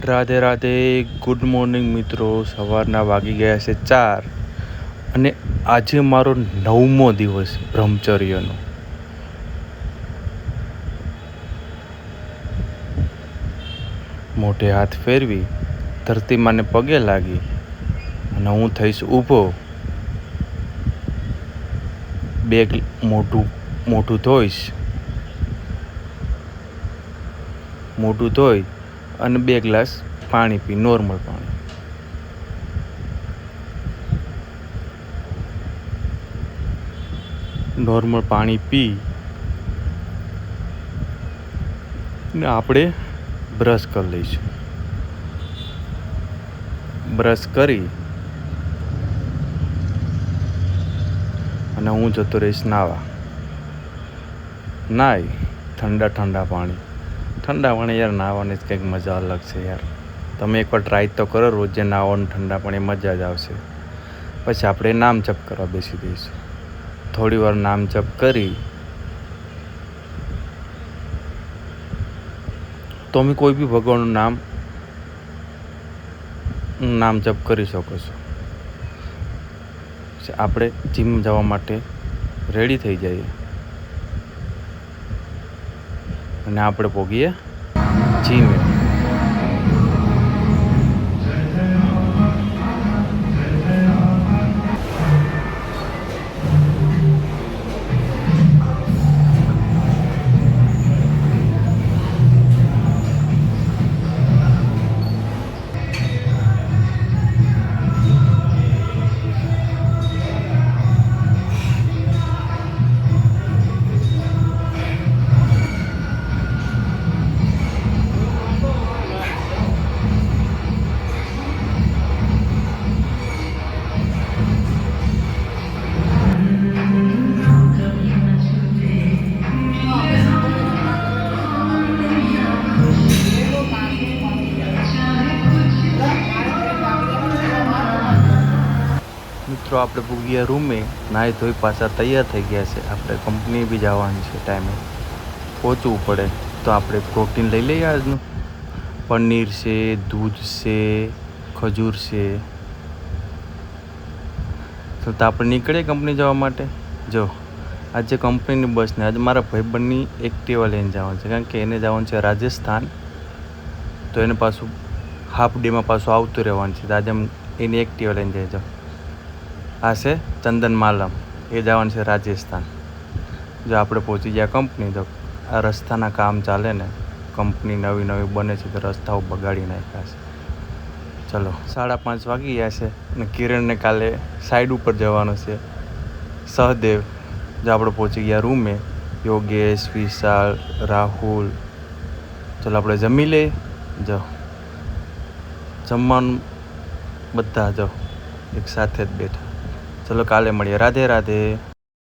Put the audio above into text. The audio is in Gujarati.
રાધે રાધે. ગુડ મોર્નિંગ મિત્રો. સવારના વાગી ગયા છે 4 અને આજે મારો 9મો દિવસ બ્રહ્મચર્યનો. મોઢે હાથ ફેરવી ધરતી માને પગે લાગી અને હું થઈશ ઊભો. મોઢું ધોઈ અને 2 ગ્લાસ પાણી પી, નોર્મલ પાણી. નોર્મલ પાણી પી ને આપણે બ્રશ કરી લઈશું. બ્રશ કરી અને હું જતો રહીશ નાહવા. નાહી ઠંડા પાણી યાર, નાહવાની જ કંઈક મજા અલગ છે યાર. તમે એકવાર ટ્રાય તો કરો, રોજે નાહવાનું ઠંડા પાણી, મજા જ આવશે. પછી આપણે નામ જપ કરવા બેસી દઈશું. થોડી વાર નામ જપ કરી તમે કોઈ બી ભગવાનનું નામ જપ કરી શકો છો. આપણે જીમ જવા માટે રેડી થઈ જઈએ અને આપણે પહોંચીએ જીમે. મિત્રો આપણે પૂગ્યા રૂમે, નાહી ધોઈ પાછા તૈયાર થઈ ગયા છે. આપણે કંપની બી જવાની છે, ટાઈમે પહોંચવું પડે. તો આપણે પ્રોટીન લઈ લઈએ આજનું. પનીર છે, દૂધ છે, ખજૂર છે. તો આપણે નીકળીએ કંપની જવા માટે. જો આજે કંપનીની બસને, આજે મારા ભાઈબંધની એક્ટિવા લઈને જવાનું છે, કારણ કે એને જવાનું છે રાજસ્થાન. તો એને પાછું હાફ ડેમાં પાછું આવતું રહેવાનું છે. તો આજે એની એક્ટિવા લઈને જાય. જો આ છે ચંદન માલમ, એ જવાનું છે રાજસ્થાન. જો આપણે પહોંચી ગયા કંપની. તો આ રસ્તાના કામ ચાલે ને, કંપની નવી બને છે, તો રસ્તાઓ બગાડી નાખ્યા છે. ચલો 5:30 વાગી ગયા છે અને કિરણને કાલે સાઈડ ઉપર જવાનું છે, સહદેવ. જો આપણે પહોંચી ગયા રૂમે. યોગેશ, વિશાલ, રાહુલ. ચલો આપણે જમી લઈએ. જો જમવાનું બધા જો એક સાથે જ બેઠા. ચલો કાલે મળીએ. રાધે રાધે.